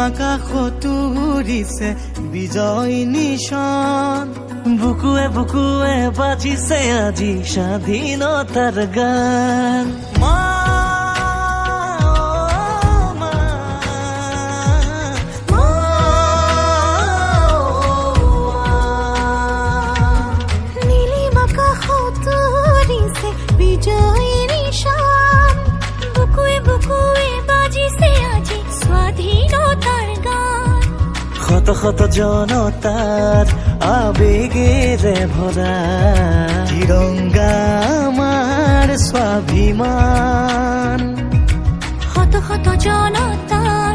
আকাশতো উৰিছে বিজয় নিশান, বুকুৱে বুকুৱে বাজিছে আজি স্বাধীনতাৰ গান। বিজয় নিশান, বুকুৱে বুকুৱে বাজিছে আজি স্বাধীনতাৰ গান। শত শত জনতাৰ আবেগেৰে ভৰা তিৰংগা আমাৰ স্বাভিমান, শত শত জনতাৰ